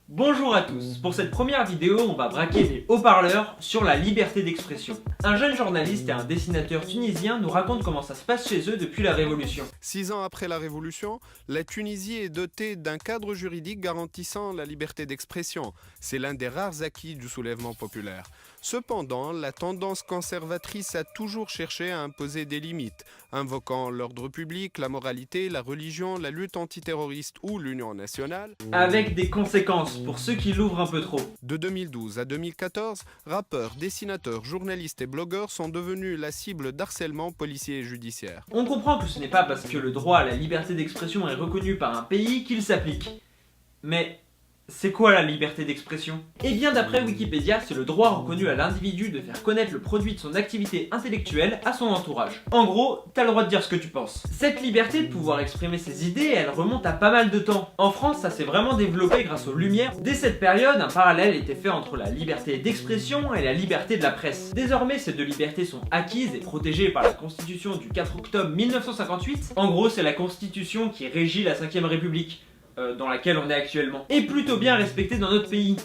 Bonjour à tous, pour cette première vidéo, on va braquer des haut-parleurs sur la liberté d'expression. Un jeune journaliste et un dessinateur tunisien nous racontent comment ça se passe chez eux depuis la Révolution. 6 ans après la Révolution, la Tunisie est dotée d'un cadre juridique garantissant la liberté d'expression. C'est l'un des rares acquis du soulèvement populaire. Cependant, la tendance conservatrice a toujours cherché à imposer des limites, invoquant l'ordre public, la moralité, la religion, la lutte antiterroriste ou l'union nationale. Avec des conséquences pour ceux qui l'ouvrent un peu trop. De 2012 à 2014, rappeurs, dessinateurs, journalistes et blogueurs sont devenus la cible d'harcèlement policier et judiciaire. On comprend que ce n'est pas parce que le droit à la liberté d'expression est reconnu par un pays qu'il s'applique. Mais c'est quoi la liberté d'expression? Eh bien d'après Wikipédia, c'est le droit reconnu à l'individu de faire connaître le produit de son activité intellectuelle à son entourage. En gros, t'as le droit de dire ce que tu penses. Cette liberté de pouvoir exprimer ses idées, elle remonte à pas mal de temps. En France, ça s'est vraiment développé grâce aux Lumières. Dès cette période, un parallèle était fait entre la liberté d'expression et la liberté de la presse. Désormais, ces deux libertés sont acquises et protégées par la Constitution du 4 octobre 1958. En gros, c'est la Constitution qui régit la 5ème République. Dans laquelle on est actuellement, est plutôt bien respectée dans notre pays.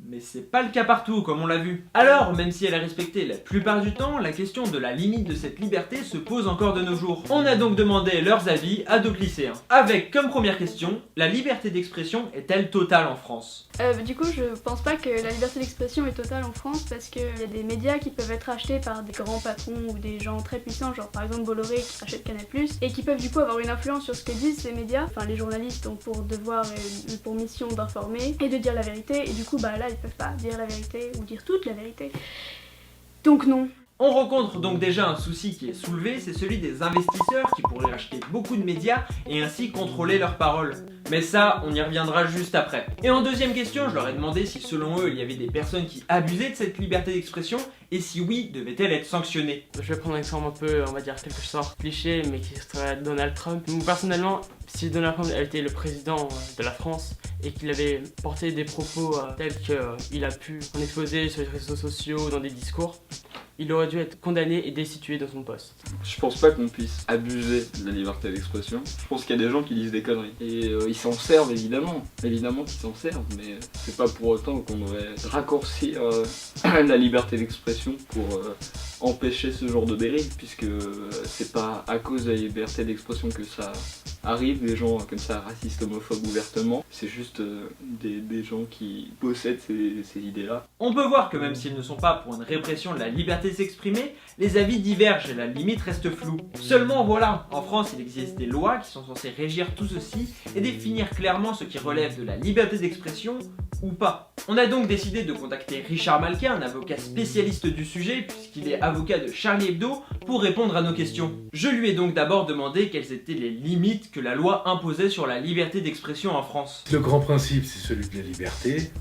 Mais c'est pas le cas partout, comme on l'a vu. Alors, même si elle est respectée la plupart du temps, la question de la limite de cette liberté se pose encore de nos jours. On a donc demandé leurs avis à deux lycéens. Avec comme première question, la liberté d'expression est-elle totale en France? Du coup, je pense pas que la liberté d'expression est totale en France parce qu'il y a des médias qui peuvent être achetés par des grands patrons ou des gens très puissants, genre par exemple Bolloré qui rachète Canal+, et qui peuvent du coup avoir une influence sur ce que disent ces médias. Enfin, les journalistes ont pour devoir et pour mission d'informer et de dire la vérité, et du coup, bah là, ils peuvent pas dire la vérité ou dire toute la vérité. Donc non. On rencontre donc déjà un souci qui est soulevé, c'est celui des investisseurs qui pourraient acheter beaucoup de médias et ainsi contrôler leurs paroles. Mais ça, on y reviendra juste après. Et en deuxième question, je leur ai demandé si selon eux, il y avait des personnes qui abusaient de cette liberté d'expression, et si oui, devait-elle être sanctionnée? Je vais prendre un exemple un peu, on va dire, quelque chose cliché, mais qui serait Donald Trump. Moi, personnellement, si Donald Trump avait été le président de la France et qu'il avait porté des propos tels qu'il a pu en exposer sur les réseaux sociaux, dans des discours, il aurait dû être condamné et destitué de son poste. Je pense pas qu'on puisse abuser de la liberté d'expression. Je pense qu'il y a des gens qui disent des conneries. Et ils s'en servent évidemment. Évidemment qu'ils s'en servent, mais c'est pas pour autant qu'on devrait raccourcir la liberté d'expression pour empêcher ce genre de dérive, puisque c'est pas à cause de la liberté d'expression que ça arrive, des gens comme ça racistes, homophobes ouvertement. C'est juste des gens qui possèdent ces idées-là. On peut voir que même s'ils ne sont pas pour une répression de la liberté de s'exprimer, les avis divergent et la limite reste floue. Seulement voilà, en France il existe des lois qui sont censées régir tout ceci et définir clairement ce qui relève de la liberté d'expression ou pas. On a donc décidé de contacter Richard Malquet, un avocat spécialiste du sujet puisqu'il est avocat de Charlie Hebdo, pour répondre à nos questions. Je lui ai donc d'abord demandé quelles étaient les limites que la loi imposait sur la liberté d'expression en France. Le grand principe, c'est celui de la liberté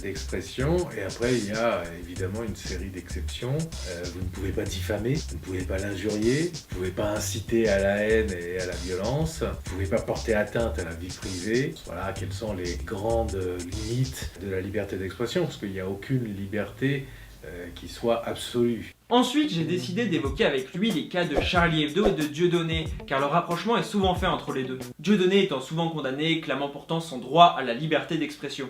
d'expression, et après il y a évidemment une série d'exceptions. Vous ne pouvez pas diffamer, vous ne pouvez pas l'injurier, vous ne pouvez pas inciter à la haine et à la violence, vous ne pouvez pas porter atteinte à la vie privée. Voilà quelles sont les grandes limites de la liberté d'expression, parce qu'il n'y a aucune liberté qui soit absolue. Ensuite, j'ai décidé d'évoquer avec lui les cas de Charlie Hebdo et de Dieudonné, car le rapprochement est souvent fait entre les deux. Dieudonné étant souvent condamné, clamant pourtant son droit à la liberté d'expression.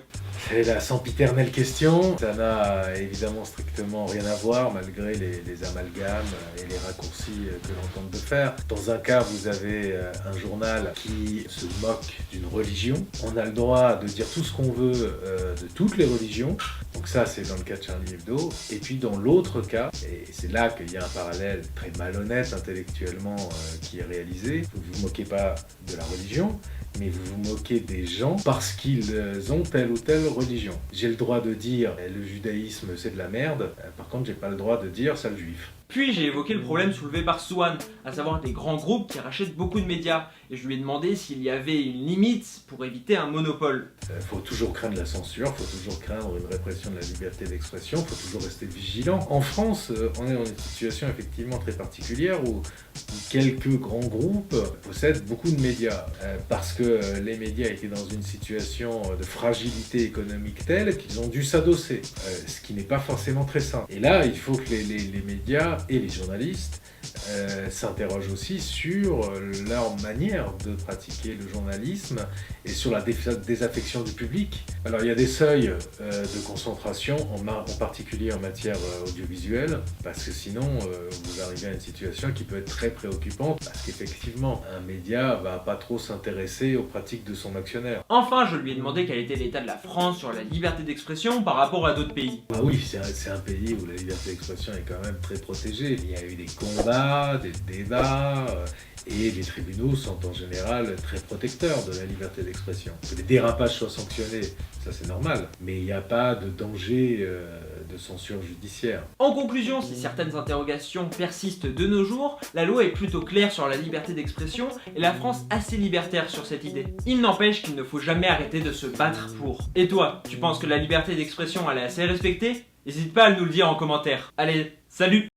C'est la sempiternelle question, ça n'a évidemment strictement rien à voir malgré les amalgames et les raccourcis que l'on tente de faire. Dans un cas, vous avez un journal qui se moque d'une religion. On a le droit de dire tout ce qu'on veut de toutes les religions, donc ça c'est dans le cas de Charlie Hebdo. Et puis dans l'autre cas, et c'est là qu'il y a un parallèle très malhonnête intellectuellement qui est réalisé, vous ne vous moquez pas de la religion, mais vous vous moquez des gens parce qu'ils ont telle ou telle religion. J'ai le droit de dire le judaïsme c'est de la merde, par contre j'ai pas le droit de dire sale juif. Puis j'ai évoqué le problème soulevé par Swan, à savoir des grands groupes qui rachètent beaucoup de médias, et je lui ai demandé s'il y avait une limite pour éviter un monopole. Faut toujours craindre la censure, faut toujours craindre une répression de la liberté d'expression, faut toujours rester vigilant. En France, on est dans une situation effectivement très particulière où quelques grands groupes possèdent beaucoup de médias, parce que les médias étaient dans une situation de fragilité économique telle qu'ils ont dû s'adosser, ce qui n'est pas forcément très sain. Et là, il faut que les médias médias et les journalistes s'interrogent aussi sur leur manière de pratiquer le journalisme et sur la désaffection du public. Alors il y a des seuils de concentration, en particulier en matière audiovisuelle, parce que sinon vous arrivez à une situation qui peut être très préoccupante, parce qu'effectivement un média va pas trop s'intéresser aux pratiques de son actionnaire. Enfin, je lui ai demandé quel était l'état de la France sur la liberté d'expression par rapport à d'autres pays. Ah oui, c'est un pays où la liberté d'expression est quand même très protégée. Il y a eu des combats, des débats, et les tribunaux sont en général très protecteurs de la liberté d'expression. Que les dérapages soient sanctionnés, ça c'est normal, mais il n'y a pas de danger de censure judiciaire. En conclusion, si certaines interrogations persistent de nos jours, la loi est plutôt claire sur la liberté d'expression et la France assez libertaire sur cette idée. Il n'empêche qu'il ne faut jamais arrêter de se battre pour. Et toi, tu penses que la liberté d'expression elle est assez respectée ? N'hésite pas à nous le dire en commentaire. Allez, salut!